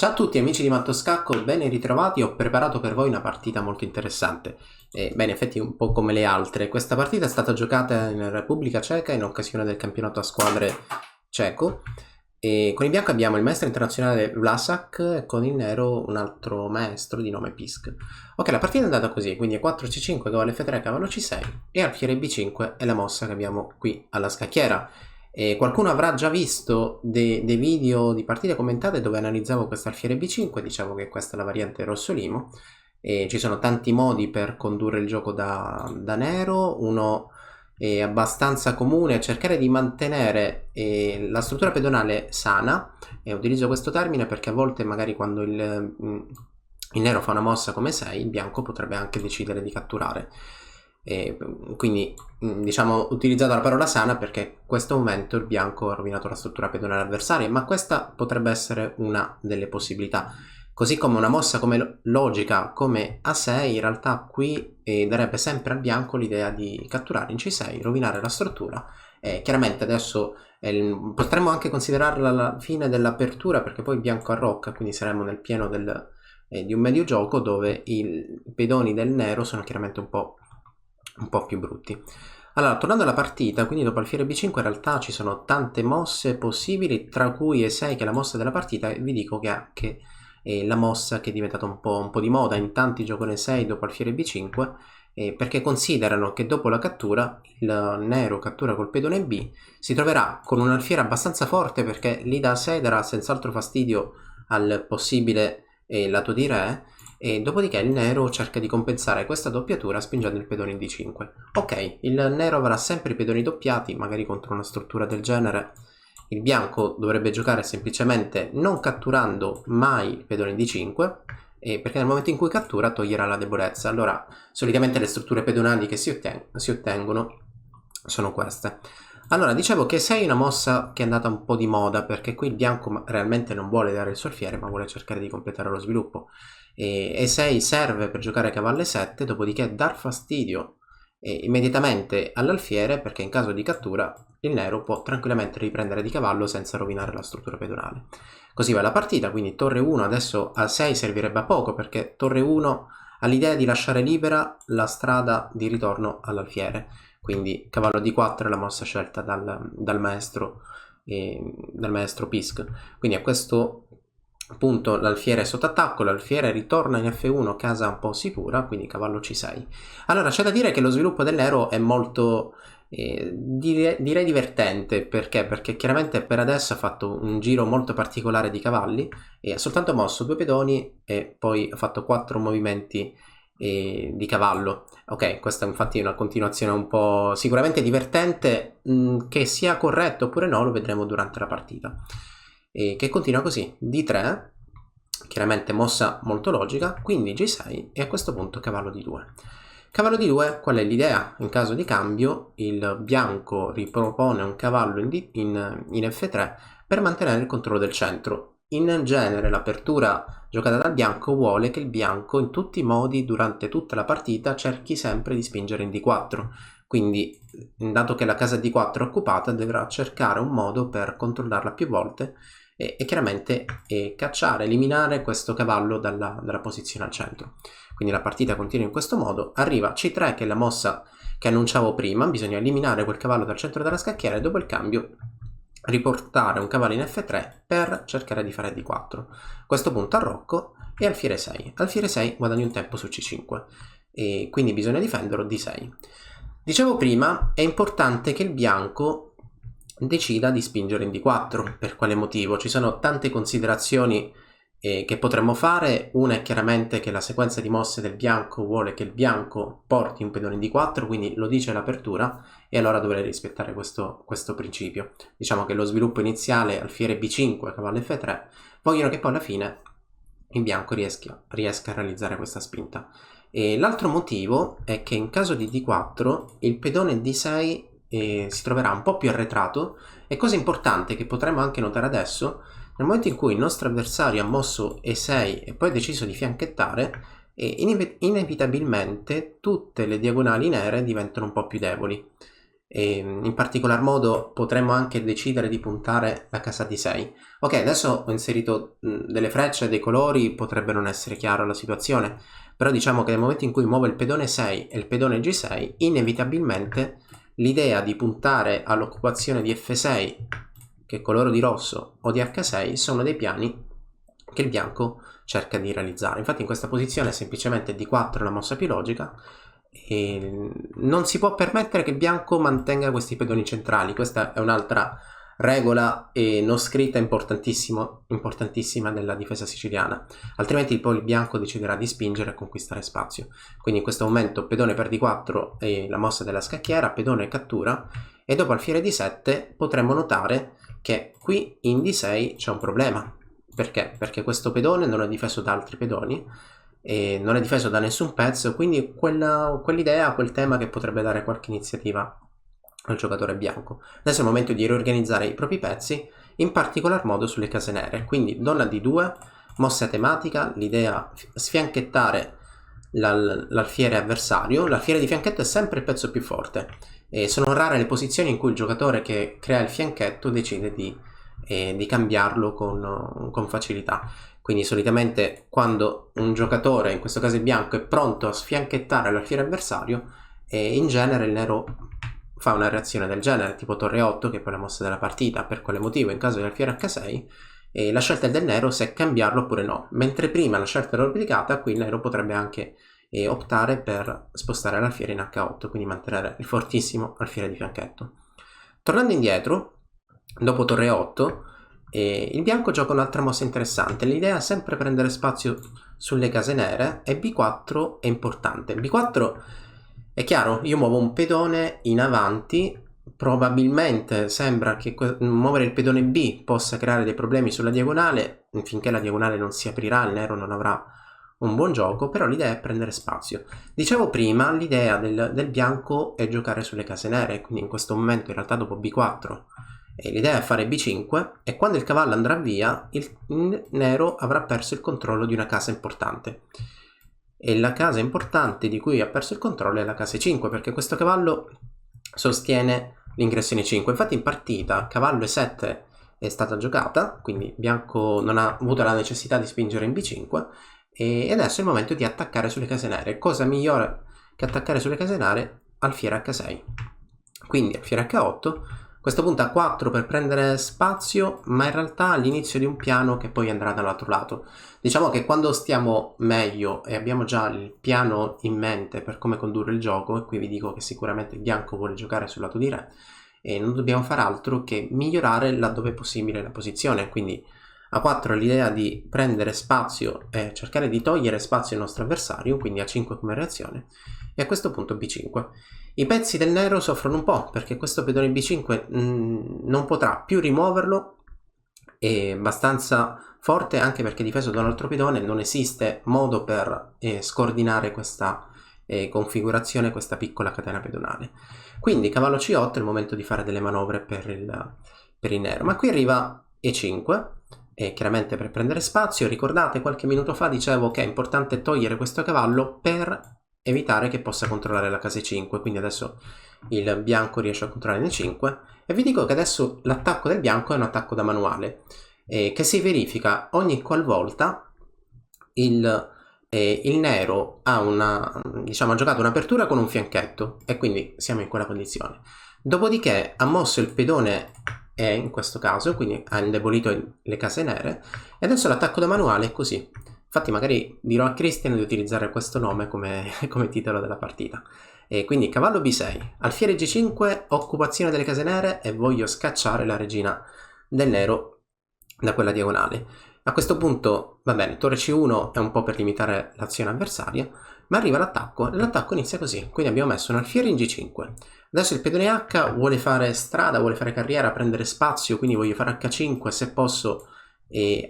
Ciao a tutti amici di Mattoscacco, ben ritrovati. Ho preparato per voi una partita molto interessante. Beh, in effetti un po' come le altre. Questa partita è stata giocata in Repubblica Ceca in occasione del campionato a squadre ceco. E con il bianco abbiamo il maestro internazionale Vlasak e con il nero un altro maestro di nome Pisk. Ok, la partita è andata così, quindi è 4C5, cavallo F3, cavallo C6 e alfiere B5 è la mossa che abbiamo qui alla scacchiera. Qualcuno avrà già visto dei video di partite commentate dove analizzavo questo alfiere B5, diciamo che questa è la variante rosso limo. Ci sono tanti modi per condurre il gioco da nero. Uno è abbastanza comune è cercare di mantenere la struttura pedonale sana, e utilizzo questo termine perché a volte magari quando il nero fa una mossa come 6, il bianco potrebbe anche decidere di catturare. Quindi diciamo utilizzato la parola sana perché in questo momento il bianco ha rovinato la struttura pedonale avversaria, ma questa potrebbe essere una delle possibilità. Così come una mossa come logica come A6 in realtà qui darebbe sempre al bianco l'idea di catturare in C6, rovinare la struttura. Chiaramente adesso potremmo anche considerarla la fine dell'apertura perché poi il bianco arrocca, quindi saremmo nel pieno di un medio gioco dove i pedoni del nero sono chiaramente un po' più brutti. Allora, tornando alla partita, quindi dopo alfiere B5 in realtà ci sono tante mosse possibili, tra cui E6 che è la mossa della partita, e vi dico che è anche la mossa che è diventata un po' di moda, in tanti giocano E6 dopo alfiere B5, perché considerano che dopo la cattura il nero cattura col pedone B, si troverà con un alfiere abbastanza forte perché lì da 6 darà senz'altro fastidio al possibile lato di re, e dopodiché il nero cerca di compensare questa doppiatura spingendo il pedone in D5. Ok, il nero avrà sempre i pedoni doppiati, magari contro una struttura del genere. Il bianco dovrebbe giocare semplicemente non catturando mai il pedone in D5, perché nel momento in cui cattura toglierà la debolezza. Allora, solitamente le strutture pedonali che si ottengono sono queste. Allora, dicevo che 6 è una mossa che è andata un po' di moda perché qui il bianco realmente non vuole dare il suo alfiere, ma vuole cercare di completare lo sviluppo. E6 serve per giocare cavallo E7, dopodiché dar fastidio immediatamente all'alfiere perché in caso di cattura il nero può tranquillamente riprendere di cavallo senza rovinare la struttura pedonale. Così va la partita, quindi torre 1 adesso a 6 servirebbe a poco perché torre 1 ha l'idea di lasciare libera la strada di ritorno all'alfiere, quindi cavallo D4 è la mossa scelta dal maestro Pisk. Quindi a questo punto l'alfiere è sotto attacco, l'alfiere ritorna in F1, casa un po' sicura, quindi cavallo C6. Allora c'è da dire che lo sviluppo del nero è molto direi divertente. Perché chiaramente per adesso ha fatto un giro molto particolare di cavalli e ha soltanto mosso 2 pedoni e poi ha fatto 4 movimenti di cavallo. Ok, questa infatti è una continuazione un po' sicuramente divertente, che sia corretto oppure no lo vedremo durante la partita, che continua così: D3, chiaramente mossa molto logica, quindi G6 e a questo punto cavallo D2. Cavallo D2, qual è l'idea? In caso di cambio il bianco ripropone un cavallo in F3 per mantenere il controllo del centro. In genere l'apertura giocata dal bianco vuole che il bianco in tutti i modi durante tutta la partita cerchi sempre di spingere in D4, quindi dato che la casa D4 è occupata dovrà cercare un modo per controllarla più volte e chiaramente cacciare, eliminare questo cavallo dalla posizione al centro. Quindi la partita continua in questo modo, arriva C3 che è la mossa che annunciavo prima, bisogna eliminare quel cavallo dal centro della scacchiera e dopo il cambio riportare un cavallo in F3 per cercare di fare D4. A questo punto arrocco e alfiere 6. Alfiere 6 guadagni un tempo su C5 e quindi bisogna difenderlo D6. Dicevo prima, è importante che il bianco decida di spingere in D4. Per quale motivo? Ci sono tante considerazioni che potremmo fare. Una è chiaramente che la sequenza di mosse del bianco vuole che il bianco porti un pedone in D4, quindi lo dice l'apertura e allora dovrei rispettare questo principio. Diciamo che lo sviluppo iniziale alfiere B5, cavallo F3, vogliono che poi alla fine il bianco riesca a realizzare questa spinta. E l'altro motivo è che in caso di D4 il pedone D6 si troverà un po' più arretrato, e cosa importante che potremmo anche notare adesso: nel momento in cui il nostro avversario ha mosso E6 e poi ha deciso di fianchettare, inevitabilmente tutte le diagonali nere diventano un po' più deboli. e in particolar modo potremmo anche decidere di puntare la casa di 6. Ok, adesso ho inserito delle frecce, dei colori, potrebbe non essere chiara la situazione, però diciamo che nel momento in cui muovo il pedone 6 e il pedone G6, inevitabilmente l'idea di puntare all'occupazione di F6, che è colore di rosso, o di H6 sono dei piani che il bianco cerca di realizzare. Infatti in questa posizione semplicemente D4 la mossa più logica, e non si può permettere che il bianco mantenga questi pedoni centrali. Questa è un'altra regola non scritta importantissima della difesa siciliana, altrimenti poi il bianco deciderà di spingere e conquistare spazio. Quindi in questo momento pedone per D4 e la mossa della scacchiera, pedone cattura, e dopo alfiere D7 potremmo notare che qui in D6 c'è un problema. Perché? Perché questo pedone non è difeso da altri pedoni e non è difeso da nessun pezzo, quindi quell'idea, quel tema che potrebbe dare qualche iniziativa al giocatore bianco. Adesso è il momento di riorganizzare i propri pezzi, in particolar modo sulle case nere. Quindi donna D2, mossa tematica, l'idea sfianchettare l'alfiere avversario. L'alfiere di fianchetto è sempre il pezzo più forte e sono rare le posizioni in cui il giocatore che crea il fianchetto decide di cambiarlo con facilità. Quindi solitamente quando un giocatore, in questo caso il bianco, è pronto a sfianchettare l'alfiere avversario, in genere il nero fa una reazione del genere, tipo torre 8, che è poi la mossa della partita. Per quale motivo? In caso di alfiere H6 la scelta è del nero se cambiarlo oppure no, mentre prima la scelta era obbligata. Qui il nero potrebbe anche optare per spostare l'alfiere in H8, quindi mantenere il fortissimo alfiere di fianchetto. Tornando indietro, dopo torre 8, il bianco gioca un'altra mossa interessante. L'idea è sempre prendere spazio sulle case nere e B4 è importante. B4 è chiaro, io muovo un pedone in avanti, probabilmente sembra che muovere il pedone B possa creare dei problemi sulla diagonale. Finché la diagonale non si aprirà, il nero non avrà un buon gioco, però l'idea è prendere spazio. Dicevo prima, l'idea del bianco è giocare sulle case nere, quindi in questo momento in realtà dopo B4 l'idea è fare B5 e quando il cavallo andrà via il nero avrà perso il controllo di una casa importante, e la casa importante di cui ha perso il controllo è la casa 5, perché questo cavallo sostiene l'ingresso in E5. Infatti in partita cavallo E7 è stata giocata, quindi bianco non ha avuto la necessità di spingere in B5 e adesso è il momento di attaccare sulle case nere. Cosa migliore che attaccare sulle case nere? Alfiere H6, quindi alfiere H8. A questo punto A4 per prendere spazio, ma in realtà all'inizio di un piano che poi andrà dall'altro lato. Diciamo che quando stiamo meglio e abbiamo già il piano in mente per come condurre il gioco, e qui vi dico che sicuramente il bianco vuole giocare sul lato di re, e non dobbiamo fare altro che migliorare laddove è possibile la posizione. Quindi A4 è l'idea di prendere spazio e cercare di togliere spazio al nostro avversario, quindi A5 come reazione, e a questo punto B5. I pezzi del nero soffrono un po' perché questo pedone B5 non potrà più rimuoverlo, è abbastanza forte anche perché difeso da un altro pedone, non esiste modo per scordinare questa configurazione, questa piccola catena pedonale. Quindi cavallo C8 è il momento di fare delle manovre per il nero, ma qui arriva E5 e chiaramente per prendere spazio. Ricordate, qualche minuto fa dicevo che è importante togliere questo cavallo per evitare che possa controllare la casa 5, quindi adesso il bianco riesce a controllare il 5 e vi dico che adesso l'attacco del bianco è un attacco da manuale che si verifica ogni qualvolta il nero ha giocato un'apertura con un fianchetto e quindi siamo in quella condizione. Dopodiché ha mosso il pedone E in questo caso, quindi ha indebolito le case nere, e adesso l'attacco da manuale è così. Infatti magari dirò a Christian di utilizzare questo nome come titolo della partita. E quindi cavallo B6, alfiere G5, occupazione delle case nere e voglio scacciare la regina del nero da quella diagonale. A questo punto va bene, torre C1 è un po' per limitare l'azione avversaria, ma arriva l'attacco e l'attacco inizia così. Quindi abbiamo messo un alfiere in G5. Adesso il pedone H vuole fare strada, vuole fare carriera, prendere spazio, quindi voglio fare H5 se posso.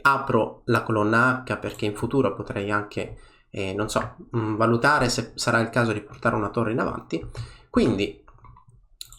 Apro la colonna H perché in futuro potrei anche non so, valutare se sarà il caso di portare una torre in avanti. Quindi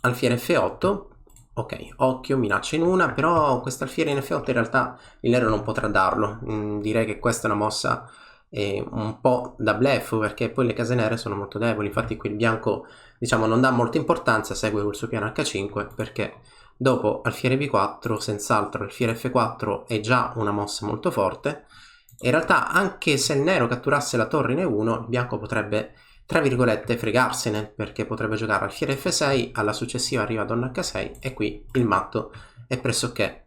alfiere F8, ok, occhio, minaccia in una, però questo alfiere in F8 in realtà il nero non potrà darlo. Direi che questa è una mossa un po' da bluff, perché poi le case nere sono molto deboli. Infatti qui il bianco, diciamo, non dà molta importanza, segue col suo piano H5, perché dopo alfiere B4 senz'altro alfiere F4 è già una mossa molto forte. E in realtà anche se il nero catturasse la torre in E1, il bianco potrebbe, tra virgolette, fregarsene, perché potrebbe giocare alfiere F6, alla successiva arriva donna H6 e qui il matto è pressoché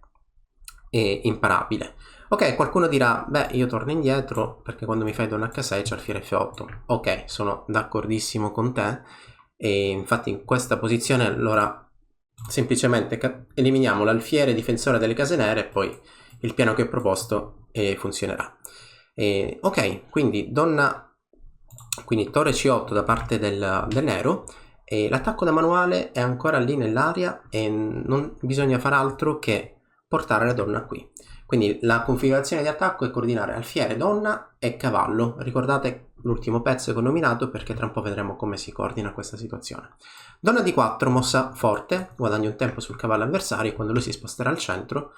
imparabile. Ok, qualcuno dirà, beh, io torno indietro perché quando mi fai donna H6 c'è alfiere F8. Ok, sono d'accordissimo con te, e infatti in questa posizione allora semplicemente eliminiamo l'alfiere difensore delle case nere e poi il piano che ho proposto funzionerà. Ok, quindi quindi torre C8 da parte del nero, e l'attacco da manuale è ancora lì nell'aria e non bisogna fare altro che portare la donna qui. Quindi la configurazione di attacco è coordinare alfiere, donna e cavallo. Ricordate l'ultimo pezzo che ho nominato perché tra un po' vedremo come si coordina questa situazione. Donna D4, mossa forte, guadagno un tempo sul cavallo avversario quando lui si sposterà al centro,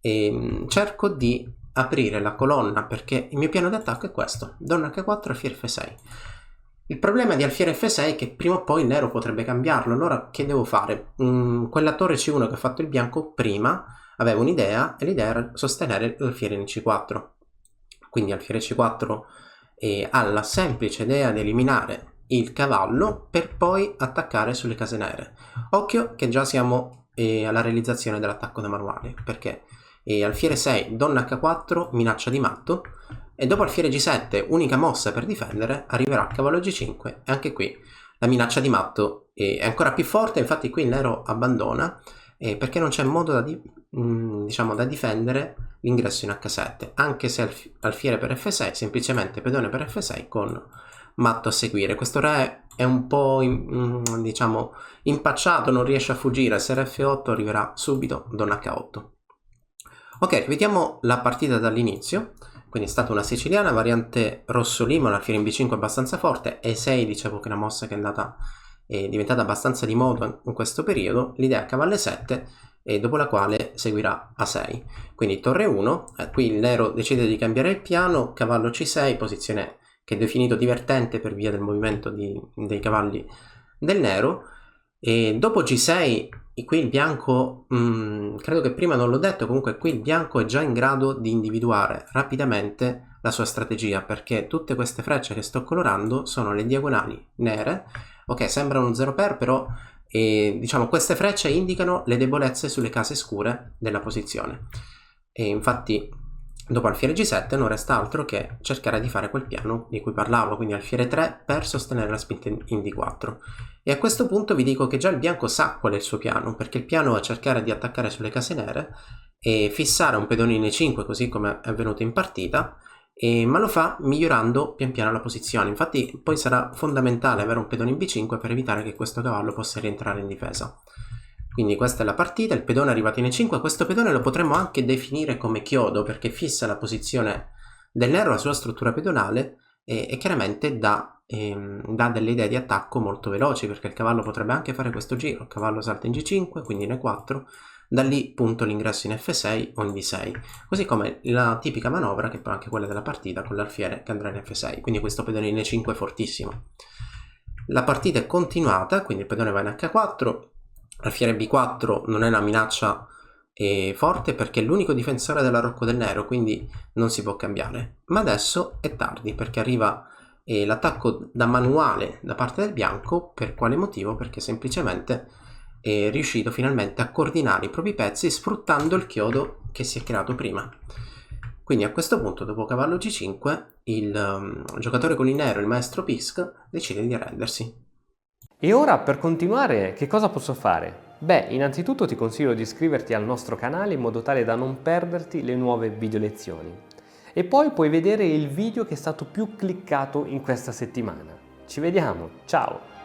e cerco di aprire la colonna perché il mio piano d'attacco è questo: donna H4, alfiere F6. Il problema di alfiere F6 è che prima o poi il nero potrebbe cambiarlo. Allora che devo fare? Quella torre C1 che ha fatto il bianco prima avevo un'idea, e l'idea era sostenere l'alfiere in C4. Quindi alfiere C4 ha la semplice idea di eliminare il cavallo per poi attaccare sulle case nere. Occhio che già siamo alla realizzazione dell'attacco da manuale, perché alfiere 6, donna H4, minaccia di matto, e dopo alfiere G7, unica mossa per difendere, arriverà cavallo G5, e anche qui la minaccia di matto è ancora più forte. Infatti qui il nero abbandona perché non c'è modo da difendere l'ingresso in H7, anche se alfiere per F6, semplicemente pedone per F6 con matto a seguire. Questo re è un po' impacciato, non riesce a fuggire. Se F8 arriverà subito donna H8. Ok, rivediamo la partita dall'inizio. Quindi è stata una siciliana, variante rosso limo, l'alfiere in B5 abbastanza forte, E6 dicevo che è una mossa che è diventata abbastanza di moda in questo periodo. L'idea è cavallo 7, e dopo la quale seguirà A6. Quindi torre 1, qui il nero decide di cambiare il piano, cavallo C6, posizione che è definito divertente per via del movimento dei cavalli del nero. E dopo G6 qui il bianco, credo che prima non l'ho detto, comunque qui il bianco è già in grado di individuare rapidamente la sua strategia, perché tutte queste frecce che sto colorando sono le diagonali nere. Ok, sembrano 0 per, però diciamo queste frecce indicano le debolezze sulle case scure della posizione, e infatti dopo alfiere G7 non resta altro che cercare di fare quel piano di cui parlavo, quindi alfiere 3 per sostenere la spinta in D4. E a questo punto vi dico che già il bianco sa qual è il suo piano, perché il piano è cercare di attaccare sulle case nere e fissare un pedone in E5, così come è avvenuto in partita, ma lo fa migliorando pian piano la posizione. Infatti poi sarà fondamentale avere un pedone in B5 per evitare che questo cavallo possa rientrare in difesa. Quindi questa è la partita, il pedone è arrivato in E5. Questo pedone lo potremmo anche definire come chiodo, perché fissa la posizione del nero, la sua struttura pedonale, e chiaramente dà delle idee di attacco molto veloci, perché il cavallo potrebbe anche fare questo giro, il cavallo salta in G5, quindi in E4, da lì punto l'ingresso in F6 o in D6, così come la tipica manovra che è anche quella della partita con l'alfiere che andrà in F6, quindi questo pedone in E5 è fortissimo. La partita è continuata, quindi il pedone va in H4, alfiere B4 non è una minaccia forte perché è l'unico difensore della rocco del nero, quindi non si può cambiare, ma adesso è tardi perché arriva l'attacco da manuale da parte del bianco. Per quale motivo? Perché semplicemente è riuscito finalmente a coordinare i propri pezzi sfruttando il chiodo che si è creato prima. Quindi a questo punto, dopo cavallo G5, il giocatore con il nero, il maestro Pisk, decide di arrendersi. E ora, per continuare, che cosa posso fare? Beh, innanzitutto ti consiglio di iscriverti al nostro canale in modo tale da non perderti le nuove video lezioni. E poi puoi vedere il video che è stato più cliccato in questa settimana. Ci vediamo, ciao!